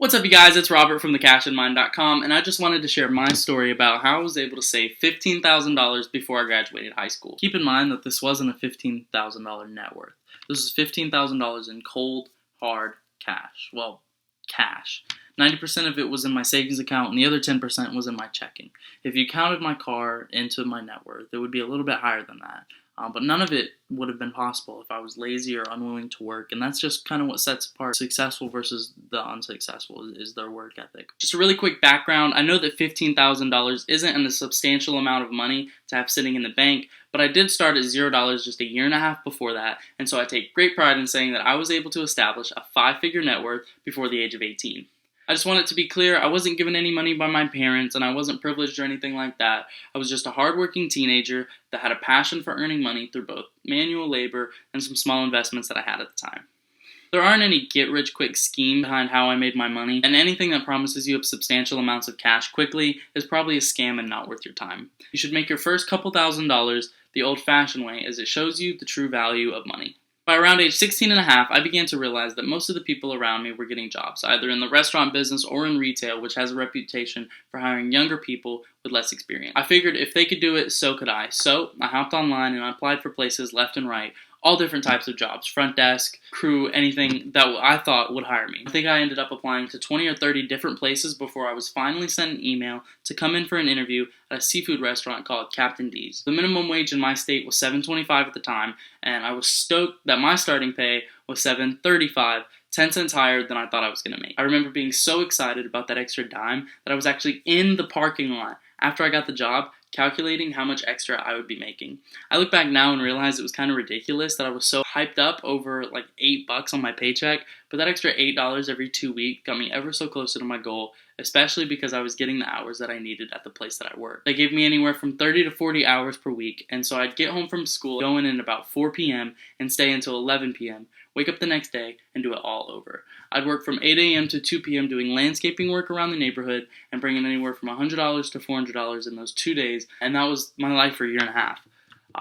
What's up, you guys? It's Robert from thecashinmind.com, and I just wanted to share my story about how I was able to save $15,000 before I graduated high school. Keep in mind that this wasn't a $15,000 net worth. This was $15,000 in cold, hard cash. Well, cash. 90% of it was in my savings account, and the other 10% was in my checking. If you counted my car into my net worth, it would be a little bit higher than that. But none of it would have been possible if I was lazy or unwilling to work, and that's just kind of what sets apart successful versus the unsuccessful is their work ethic. Just a really quick background, I know that $15,000 isn't a substantial amount of money to have sitting in the bank, but I did start at $0 just a year and a half before that, and so I take great pride in saying that I was able to establish a 5-figure net worth before the age of 18. I just want it to be clear, I wasn't given any money by my parents, and I wasn't privileged or anything like that. I was just a hardworking teenager that had a passion for earning money through both manual labor and some small investments that I had at the time. There aren't any get-rich-quick schemes behind how I made my money, and anything that promises you substantial amounts of cash quickly is probably a scam and not worth your time. You should make your first couple $1,000s the old-fashioned way, as it shows you the true value of money. By around age 16 and a half, I began to realize that most of the people around me were getting jobs, either in the restaurant business or in retail, which has a reputation for hiring younger people with less experience. I figured if they could do it, so could I. So I hopped online and I applied for places left and right, all different types of jobs, front desk, crew, anything that I thought would hire me. I think I ended up applying to 20 or 30 different places before I was finally sent an email to come in for an interview at a seafood restaurant called Captain D's. The minimum wage in my state was $7.25 at the time, and I was stoked that my starting pay was $7.35, 10 cents higher than I thought I was going to make. I remember being so excited about that extra dime that I was actually in the parking lot after I got the job, calculating how much extra I would be making. I look back now and realize it was kind of ridiculous that I was so hyped up over like $8 on my paycheck, but that extra $8 every 2 weeks got me ever so closer to my goal, especially because I was getting the hours that I needed at the place that I worked. They gave me anywhere from 30 to 40 hours per week, and so I'd get home from school, go in at about 4 p.m. and stay until 11 p.m., wake up the next day, and do it all over. I'd work from 8 a.m. to 2 p.m. doing landscaping work around the neighborhood and bringing anywhere from $100 to $400 in those 2 days, and that was my life for a year and a half.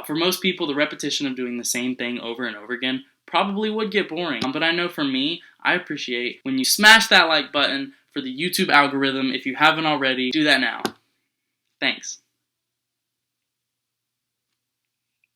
For most people, the repetition of doing the same thing over and over again probably would get boring, but I know for me, I appreciate when you smash that like button for the YouTube algorithm. If you haven't already, do that now. Thanks.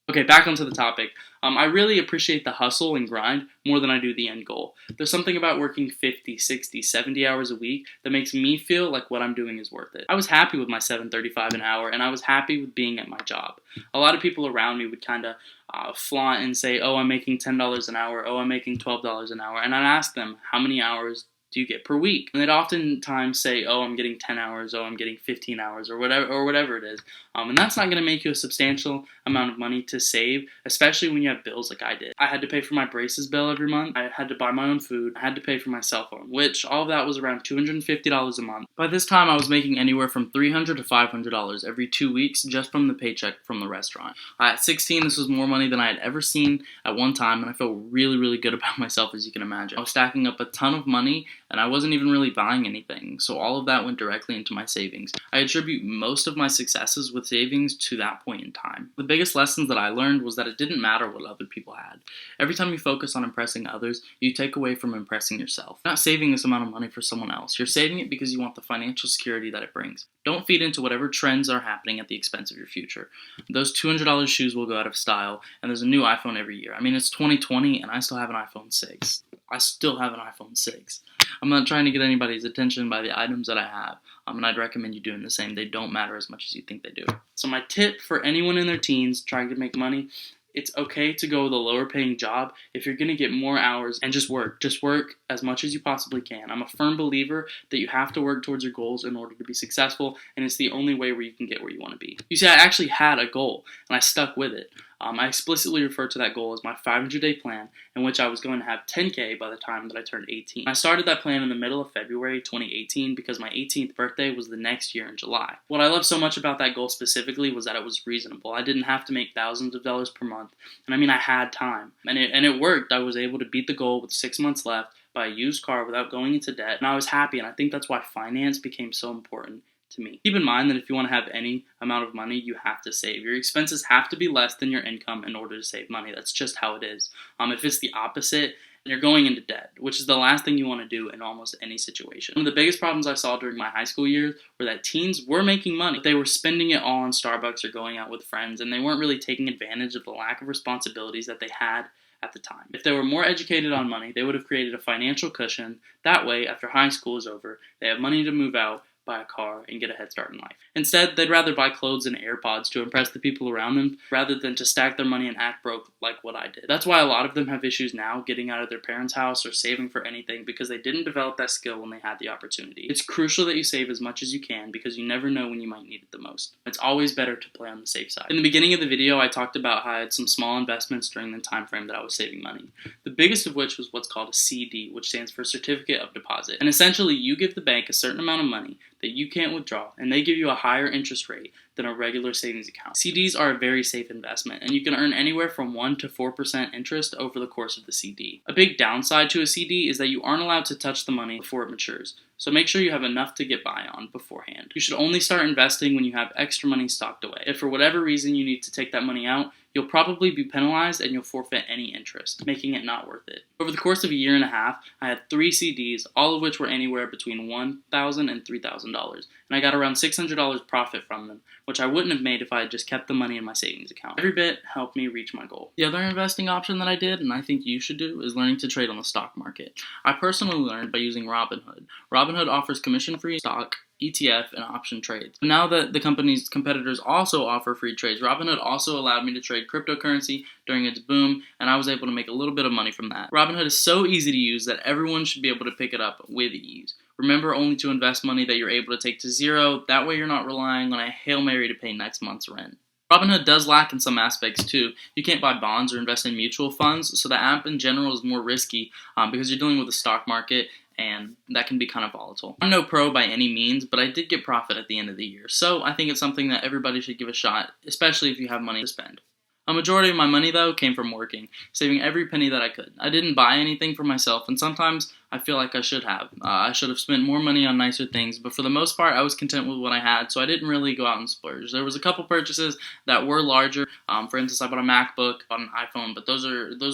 Okay, back onto the topic. I really appreciate the hustle and grind more than I do the end goal. There's something about working 50, 60, 70 hours a week that makes me feel like what I'm doing is worth it. I was happy with my $7.35 an hour, and I was happy with being at my job. A lot of people around me would kind of flaunt and say, oh, I'm making $10 an hour, oh, I'm making $12 an hour, and I'd ask them, how many hours do you get per week? And they'd oftentimes say, oh, I'm getting 10 hours, oh, I'm getting 15 hours, or whatever it is. And that's not going to make you a substantial amount of money to save, especially when you have bills like I did. I had to pay for my braces bill every month. I had to buy my own food. I had to pay for my cell phone, which all of that was around $250 a month. By this time, I was making anywhere from $300 to $500 every 2 weeks just from the paycheck from the restaurant. At 16, this was more money than I had ever seen at one time, and I felt really, really good about myself, as you can imagine. I was stacking up a ton of money, and I wasn't even really buying anything, so all of that went directly into my savings. I attribute most of my successes with savings to that point in time. The biggest lessons that I learned was that it didn't matter what other people had. Every time you focus on impressing others, you take away from impressing yourself. You're not saving this amount of money for someone else. You're saving it because you want the financial security that it brings. Don't feed into whatever trends are happening at the expense of your future. Those $200 shoes will go out of style, and there's a new iPhone every year. I mean, it's 2020, and I still have an iPhone 6. I still have an iPhone 6. I'm not trying to get anybody's attention by the items that I have, and I'd recommend you doing the same. They don't matter as much as you think they do. So my tip for anyone in their teens trying to make money, it's okay to go with a lower paying job if you're going to get more hours and just work. Just work as much as you possibly can. I'm a firm believer that you have to work towards your goals in order to be successful, and it's the only way where you can get where you want to be. You see, I actually had a goal, and I stuck with it. I explicitly referred to that goal as my 500-day plan, in which I was going to have 10K by the time that I turned 18. I started that plan in the middle of February 2018 because my 18th birthday was the next year in July. What I loved so much about that goal specifically was that it was reasonable. I didn't have to make thousands of dollars per month, and I mean I had time. And it worked. I was able to beat the goal with 6 months left, buy a used car without going into debt, and I was happy, and I think that's why finance became so important to me. Keep in mind that if you want to have any amount of money, you have to save. Your expenses have to be less than your income in order to save money. That's just how it is. If it's the opposite and you're going into debt, which is the last thing you want to do in almost any situation. One of the biggest problems I saw during my high school years were that teens were making money, but they were spending it all on Starbucks or going out with friends, and they weren't really taking advantage of the lack of responsibilities that they had at the time. If they were more educated on money, they would have created a financial cushion. That way, after high school is over, they have money to move out, buy a car, and get a head start in life. Instead, they'd rather buy clothes and AirPods to impress the people around them rather than to stack their money and act broke like what I did. That's why a lot of them have issues now getting out of their parents' house or saving for anything because they didn't develop that skill when they had the opportunity. It's crucial that you save as much as you can because you never know when you might need it the most. It's always better to play on the safe side. In the beginning of the video, I talked about how I had some small investments during the time frame that I was saving money. The biggest of which was what's called a CD, which stands for Certificate of Deposit. And essentially, you give the bank a certain amount of money that you can't withdraw, and they give you a higher interest rate than a regular savings account. CDs are a very safe investment, and you can earn anywhere from 1 to 4% interest over the course of the CD. A big downside to a CD is that you aren't allowed to touch the money before it matures, so make sure you have enough to get by on beforehand. You should only start investing when you have extra money stocked away. If for whatever reason you need to take that money out, you'll probably be penalized and you'll forfeit any interest, making it not worth it. Over the course of a year and a half, I had 3 CDs, all of which were anywhere between $1,000 and $3,000, and I got around $600 profit from them, which I wouldn't have made if I had just kept the money in my savings account. Every bit helped me reach my goal. The other investing option that I did, and I think you should do, is learning to trade on the stock market. I personally learned by using Robinhood. Robinhood offers commission-free stock, ETF, and option trades. Now that the company's competitors also offer free trades, Robinhood also allowed me to trade cryptocurrency during its boom, and I was able to make a little bit of money from that. Robinhood is so easy to use that everyone should be able to pick it up with ease. Remember only to invest money that you're able to take to zero, that way you're not relying on a Hail Mary to pay next month's rent. Robinhood does lack in some aspects too. You can't buy bonds or invest in mutual funds, so the app in general is more risky because you're dealing with the stock market, and that can be kind of volatile. I'm no pro by any means, but I did get profit at the end of the year, so I think it's something that everybody should give a shot, especially if you have money to spend. A majority of my money, though, came from working, saving every penny that I could. I didn't buy anything for myself, and sometimes I feel like I should have. I should have spent more money on nicer things, but for the most part, I was content with what I had, so I didn't really go out and splurge. There was a couple purchases that were larger. For instance, I bought a MacBook, bought an iPhone, but those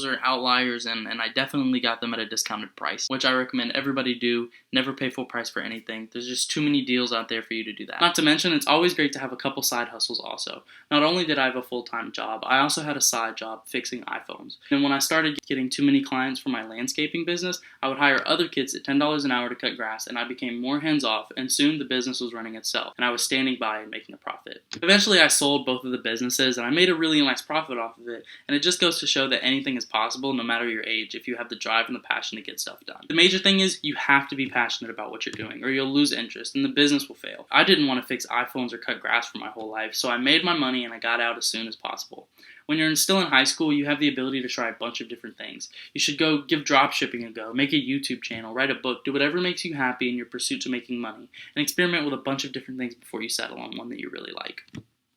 are outliers, and I definitely got them at a discounted price, which I recommend everybody do. Never pay full price for anything. There's just too many deals out there for you to do that. Not to mention, it's always great to have a couple side hustles also. Not only did I have a full-time job, I also had a side job fixing iPhones. And when I started getting too many clients for my landscaping business, I would hire other kids at $10 an hour to cut grass, and I became more hands-off, and soon the business was running itself, and I was standing by and making a profit. Eventually, I sold both of the businesses, and I made a really nice profit off of it, and it just goes to show that anything is possible no matter your age if you have the drive and the passion to get stuff done. The major thing is you have to be passionate about what you're doing, or you'll lose interest, and the business will fail. I didn't want to fix iPhones or cut grass for my whole life, so I made my money and I got out as soon as possible. When you're still in high school, you have the ability to try a bunch of different things. You should go give dropshipping a go, make a YouTube channel, write a book, do whatever makes you happy in your pursuit to making money, and experiment with a bunch of different things before you settle on one that you really like.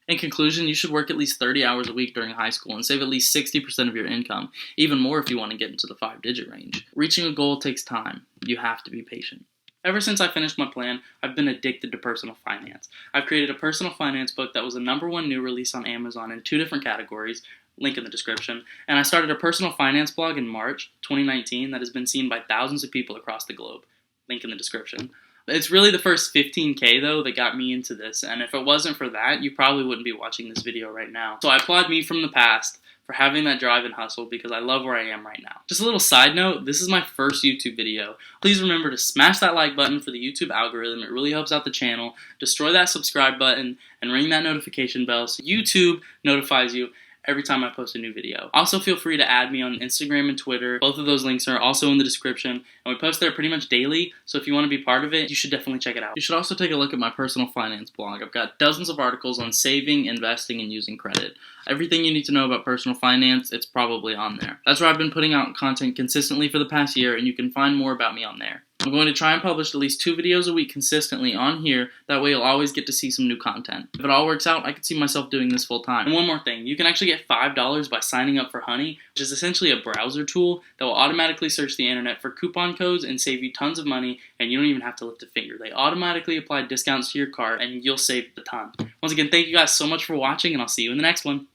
In conclusion, you should work at least 30 hours a week during high school and save at least 60% of your income, even more if you want to get into the 5-digit range. Reaching a goal takes time. You have to be patient. Ever since I finished my plan, I've been addicted to personal finance. I've created a personal finance book that was a #1 new release on Amazon in 2 different categories, link in the description, and I started a personal finance blog in March 2019 that has been seen by thousands of people across the globe, link in the description. It's really the first 15K though that got me into this, and if it wasn't for that, you probably wouldn't be watching this video right now. So I applaud me from the past for having that drive and hustle because I love where I am right now. Just a little side note, this is my first YouTube video. Please remember to smash that like button for the YouTube algorithm. It really helps out the channel. Destroy that subscribe button and ring that notification bell so YouTube notifies you every time I post a new video. Also, feel free to add me on Instagram and Twitter. Both of those links are also in the description, and we post there pretty much daily, so if you want to be part of it, you should definitely check it out. You should also take a look at my personal finance blog. I've got dozens of articles on saving, investing, and using credit. Everything you need to know about personal finance, it's probably on there. That's where I've been putting out content consistently for the past year, and you can find more about me on there. I'm going to try and publish at least 2 videos a week consistently on here. That way you'll always get to see some new content. If it all works out, I could see myself doing this full time. And one more thing, you can actually get $5 by signing up for Honey, which is essentially a browser tool that will automatically search the internet for coupon codes and save you tons of money, and you don't even have to lift a finger. They automatically apply discounts to your cart, and you'll save a ton. Once again, thank you guys so much for watching, and I'll see you in the next one.